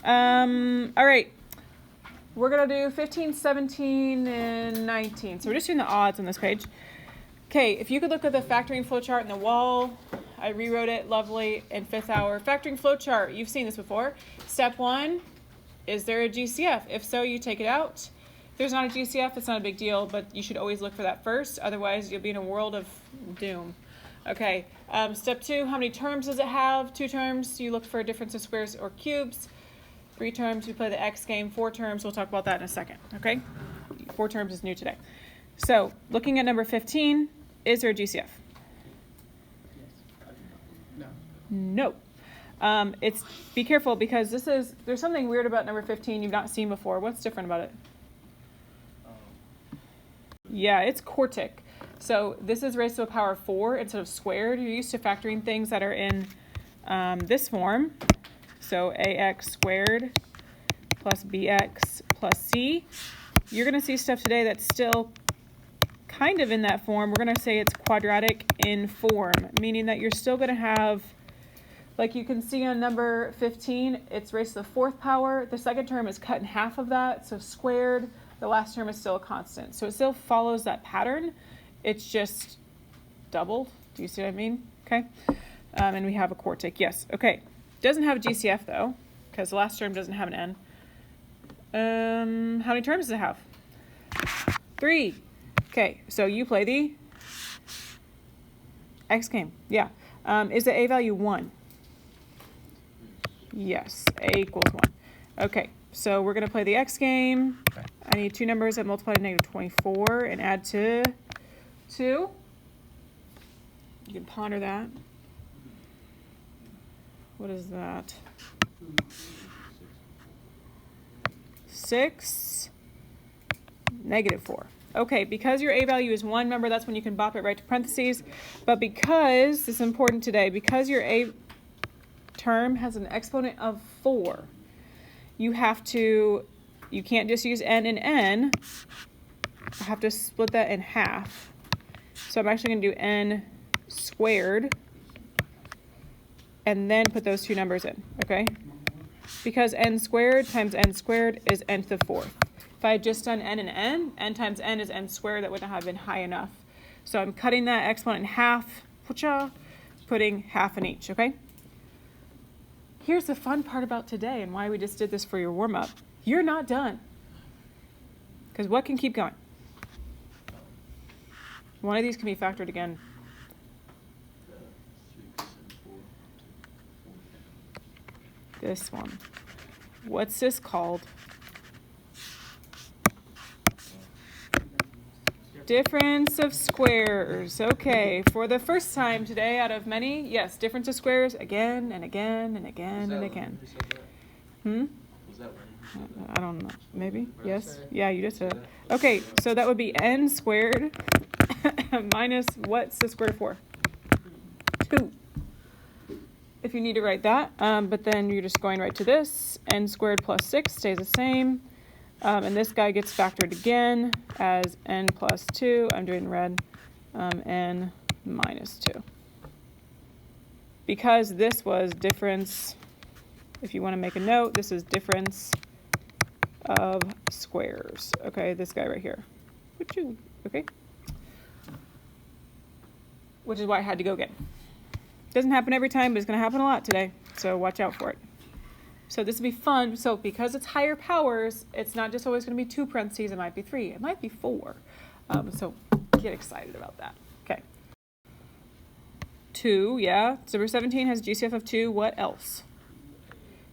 All right. We're going to do 15, 17, and 19. So we're just doing the odds on this page. Okay, if you could look at the factoring flowchart in the wall. I rewrote it, lovely, in 5th hour. Factoring flowchart, you've seen this before. Step 1, is there a GCF? If so, you take it out. If there's not a GCF, it's not a big deal, but you should always look for that first. Otherwise, you'll be in a world of doom. Okay, step 2, how many terms does it have? 2 terms, you look for a difference of squares or cubes. 3 terms, we play the X game. 4 terms, we'll talk about that in a second, okay? 4 terms is new today. So, looking at number 15, is there a GCF? No. Be careful because there's something weird about number 15 you've not seen before. What's different about it? Yeah, it's quartic. So this is raised to a power of 4 instead of squared. You're used to factoring things that are in this form. So ax squared plus bx plus c. You're going to see stuff today that's still kind of in that form. We're going to say it's quadratic in form, meaning that you're still going to have, like you can see on number 15, it's raised to the 4th power. The second term is cut in half of that, so squared. The last term is still a constant. So it still follows that pattern. It's just doubled. Do you see what I mean? Okay. And we have a quartic. Yes. Okay. Doesn't have a GCF though, because the last term doesn't have an n. How many terms does it have? 3. Okay. So you play the X game. Yeah. Is the A value 1? Yes. A equals 1. Okay. So we're going to play the X game. Okay. I need 2 numbers that multiply to negative 24 and add to 2. You can ponder that. What is that? 6, negative 4. Okay, because your A value is 1, remember that's when you can bop it right to parentheses. But because, this is important today, because your A term has an exponent of 4, you can't just use n and n. I have to split that in half. So I'm actually going to do n squared and then put those 2 numbers in, okay? Because n squared times n squared is n to the 4th. If I had just done n and n times n is n squared, that wouldn't have been high enough. So I'm cutting that exponent in half, putting half in each, okay? Here's the fun part about today and why we just did this for your warm-up. You're not done. Because what can keep going? One of these can be factored again. This one. What's this called? Difference of squares. Okay, for the first time today out of many, yes, difference of squares again and again and again and again. I don't know. Maybe? Yes? Yeah, you just said it. Okay, so that would be n squared minus what's the square root of 4? 2. If you need to write that, but then you're just going right to this. N squared plus 6 stays the same. And this guy gets factored again as n plus 2. I'm doing red. N minus 2. Because this was difference, if you want to make a note, this is difference of squares. Okay, this guy right here. Okay. Which is why I had to go again. Doesn't happen every time, but it's going to happen a lot today. So watch out for it. So this will be fun. So because it's higher powers, it's not just always going to be 2 parentheses. It might be 3. It might be 4. So get excited about that. Okay. 2, yeah. So number 17 has GCF of 2. What else?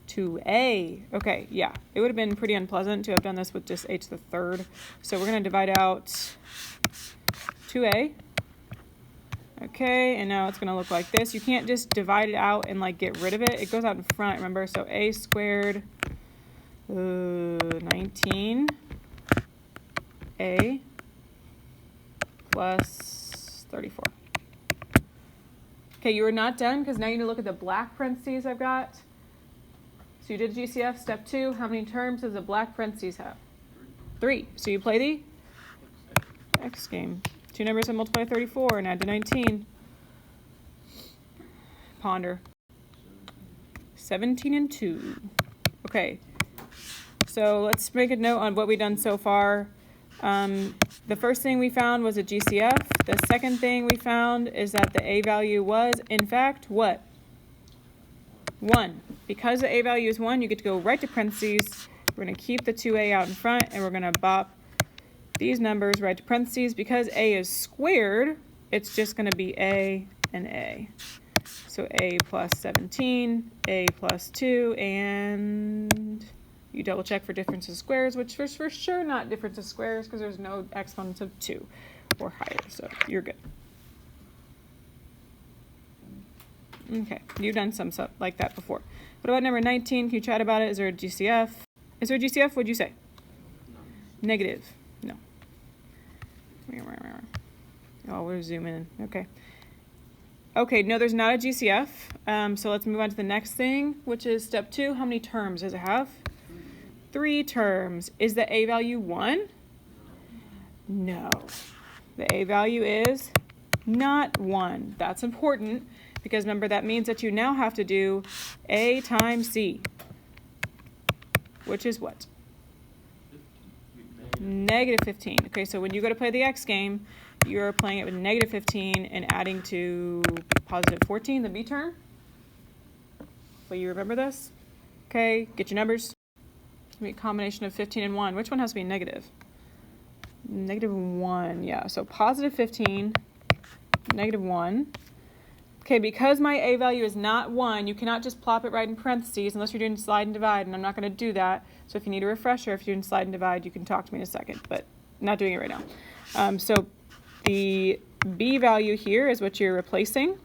2a. Okay, yeah. It would have been pretty unpleasant to have done this with just a to the 3rd. So we're going to divide out 2a. Okay, and now it's going to look like this. You can't just divide it out and like get rid of it. It goes out in front, remember? So a squared 19a plus 34. Okay, you are not done because now you need to look at the black parentheses I've got. So you did GCF, step 2. How many terms does the black parentheses have? 3. So you play the X game. 2 numbers that multiply 34 and add to 19. Ponder. 17 and 2. Okay, so let's make a note on what we've done so far. The first thing we found was a GCF. The second thing we found is that the A value was, in fact, what? 1. Because the A value is 1, you get to go right to parentheses. We're going to keep the 2A out in front, and we're going to bop these numbers right to parentheses. Because A is squared, it's just going to be A and A. So A plus 17, A plus 2, and you double check for difference of squares, which is for sure not difference of squares because there's no exponents of 2 or higher, so you're good. Okay, you've done some stuff like that before. What about number 19? Can you chat about it? Is there a GCF? Is there a GCF? What'd you say? No. Negative. No. Oh, we're zooming in. Okay. Okay, no, there's not a GCF. So let's move on to the next thing, which is step 2. How many terms does it have? 3 terms. Is the A value 1? No. The A value is not 1. That's important because remember that means that you now have to do A times C, which is what? Negative 15. Okay, so when you go to play the X game, you're playing it with negative 15 and adding to positive 14, the B term. Will you remember this? Okay, get your numbers. Give me a combination of 15 and 1. Which one has to be negative? Negative 1, yeah. So positive 15, negative 1. Okay, because my A value is not 1, you cannot just plop it right in parentheses unless you're doing slide and divide, and I'm not going to do that. So if you need a refresher, if you're doing slide and divide, you can talk to me in a second, but I'm not doing it right now. So the B value here is what you're replacing.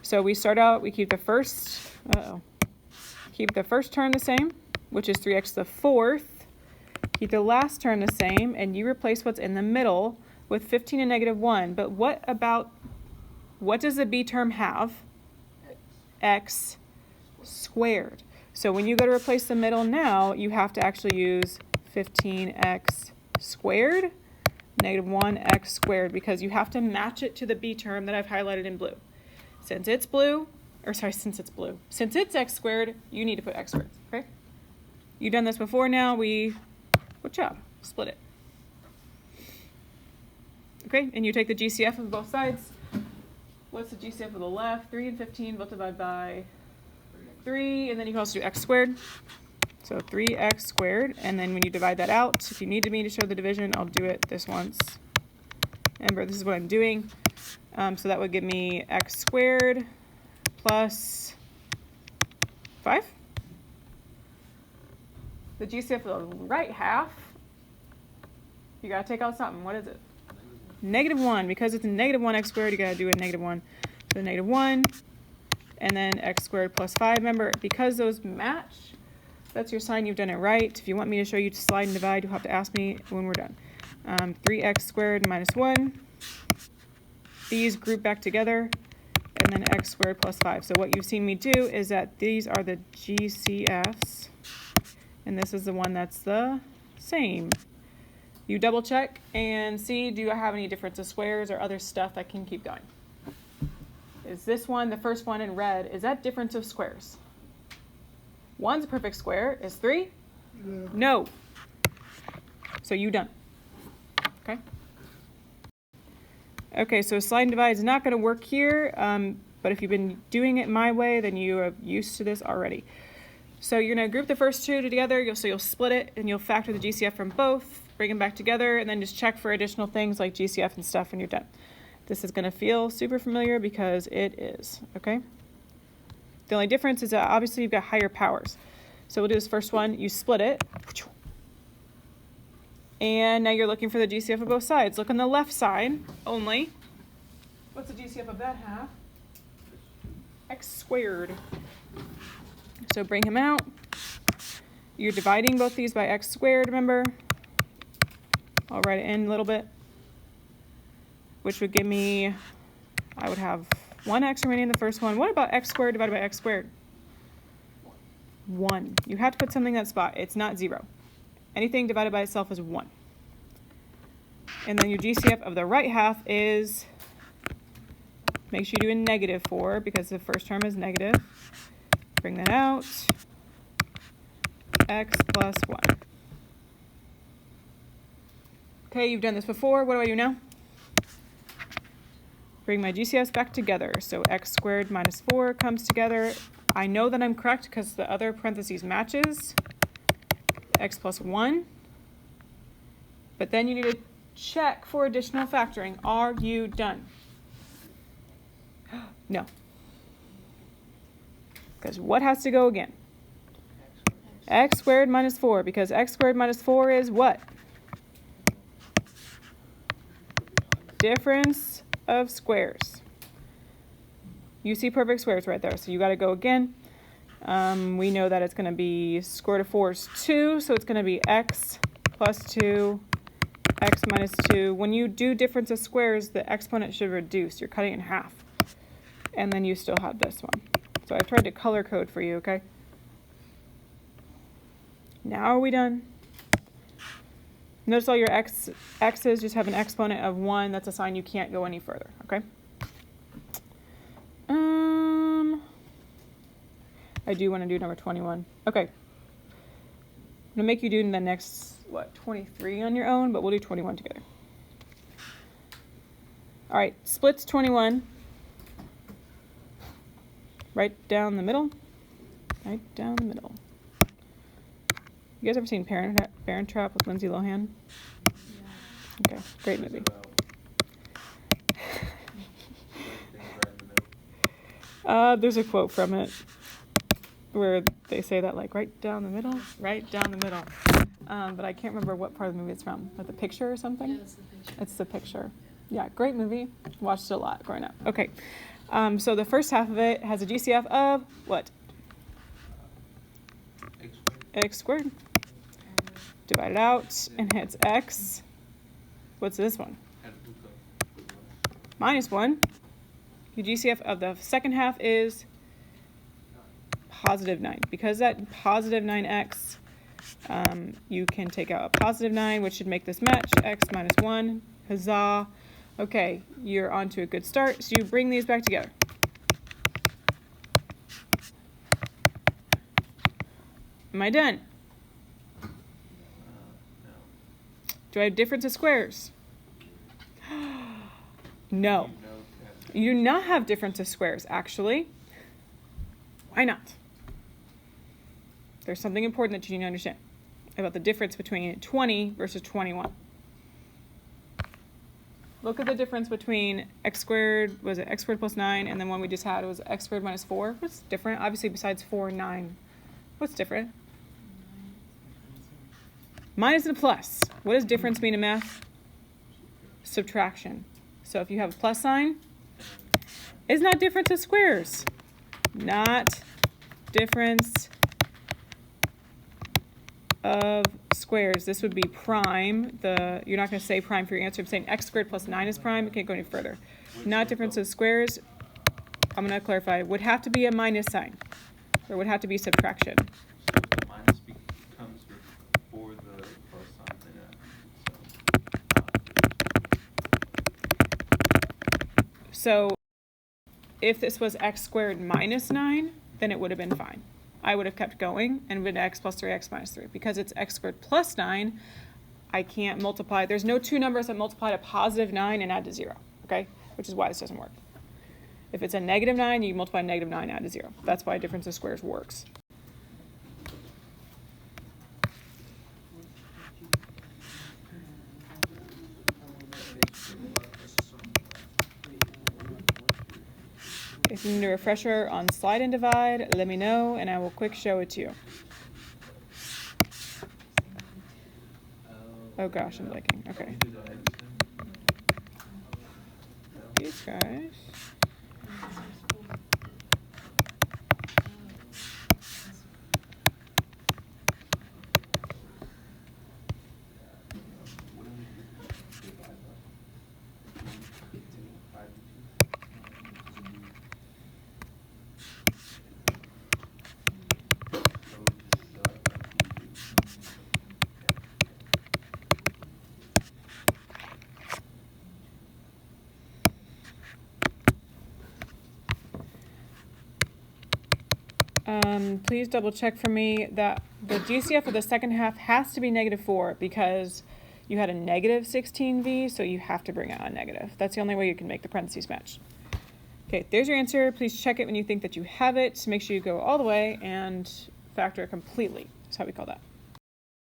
So we start out, we keep the first, keep the first term the same, which is 3x to the 4th. Keep the last term the same, and you replace what's in the middle with 15 and negative 1. But what does the B term have? X squared. So when you go to replace the middle now, you have to actually use 15x squared, negative 1x squared, because you have to match it to the B term that I've highlighted in blue. Since it's x squared, you need to put x squared, okay? You've done this before now. Good job. Split it. Okay, and you take the GCF of both sides. What's the GCF of the left? 3 and 15 both divide by 3, and then you can also do x squared. So 3x squared, and then when you divide that out, if you need me to show the division, I'll do it this once. Remember, this is what I'm doing. So that would give me x squared plus 5. The GCF of the right half, you got to take out something. What is it? Negative 1. Because it's a negative 1x squared, you got to do a negative 1. So negative 1, and then x squared plus 5. Remember, because those match, that's your sign you've done it right. If you want me to show you to slide and divide, you'll have to ask me when we're done. 3x squared minus 1. These group back together, and then x squared plus 5. So what you've seen me do is that these are the GCFs, and this is the one that's the same. You double check and see, do I have any difference of squares or other stuff that can keep going? Is this one, the first one in red, is that difference of squares? 1's a perfect square. Is 3? No. So you done. Okay? Okay, so slide and divide is not going to work here, but if you've been doing it my way, then you are used to this already. So you're going to group the first two together, so you'll split it, and you'll factor the GCF from both, bring them back together, and then just check for additional things like GCF and stuff, and you're done. This is going to feel super familiar because it is, okay? The only difference is that obviously you've got higher powers. So we'll do this first one, you split it, and now you're looking for the GCF of both sides. Look on the left side only. What's the GCF of that half? X squared. So bring him out. You're dividing both these by x squared, remember? I'll write it in a little bit, which would give me, I would have 1x remaining in the first one. What about x squared divided by x squared? 1. You have to put something in that spot. It's not 0. Anything divided by itself is 1. And then your GCF of the right half is, make sure you do a negative 4 because the first term is negative. Bring that out. x plus 1. Okay, you've done this before. What do I do now? Bring my GCFs back together. So x squared minus 4 comes together. I know that I'm correct because the other parentheses matches. X plus 1. But then you need to check for additional factoring. Are you done? No. Because what has to go again? X squared minus 4, because x squared minus 4 is what? Difference of squares. You see perfect squares right there, so you got to go again. We know that it's going to be square root of 4 is 2, so it's going to be x plus 2, x minus 2. When you do difference of squares, the exponent should reduce. You're cutting it in half. And then you still have this one. So I've tried to color code for you, okay? Now are we done? Notice all your x's just have an exponent of 1. That's a sign you can't go any further, okay? I do want to do number 21. Okay. I'm going to make you do the next, 23 on your own, but we'll do 21 together. All right, splits 21. Right down the middle. Right down the middle. You guys ever seen Parent Trap with Lindsay Lohan? Yeah. Okay, great movie. There's a quote from it where they say that, like, right down the middle, right down the middle. But I can't remember what part of the movie it's from. Like The Picture or something? Yeah, it's The Picture. It's The Picture. Yeah, great movie. Watched it a lot growing up. Okay. So the first half of it has a GCF of what? X squared. Divide it out, and it's x. What's this one? Minus 1. The GCF of the second half is positive 9. Because that positive 9x, you can take out a positive 9, which should make this match. X minus 1. Huzzah. Okay, you're on to a good start. So you bring these back together. Am I done? Do I have difference of squares? No. You do not have difference of squares, actually. Why not? There's something important that you need to understand about the difference between 20 versus 21. Look at the difference between x squared, was it x squared plus 9, and then one we just had was x squared minus 4. What's different? Obviously, besides 4 and 9. What's different? Minus and a plus. What does difference mean in math? Subtraction. So if you have a plus sign, it's not difference of squares. Not difference of squares. This would be prime. You're not going to say prime for your answer. I'm saying x squared plus 9 is prime. It can't go any further. Not difference of squares. I'm going to clarify. Would have to be a minus sign. Or would have to be subtraction. So the minus becomes before the plus sign. So if this was x squared minus 9, then it would have been fine. I would have kept going and been x plus 3, x minus 3. Because it's x squared plus 9, I can't multiply. There's no two numbers that multiply to positive 9 and add to 0, okay? Which is why this doesn't work. If it's a negative 9, you multiply negative 9 and add to 0. That's why difference of squares works. If you need a refresher on slide and divide, let me know, and I will quick show it to you. Oh gosh, I'm blanking. Okay. These guys. please double check for me that the GCF of the second half has to be -4 because you had a -16V, so you have to bring it on negative. That's the only way you can make the parentheses match. Okay, there's your answer. Please check it when you think that you have it. Make sure you go all the way and factor it completely. That's how we call that.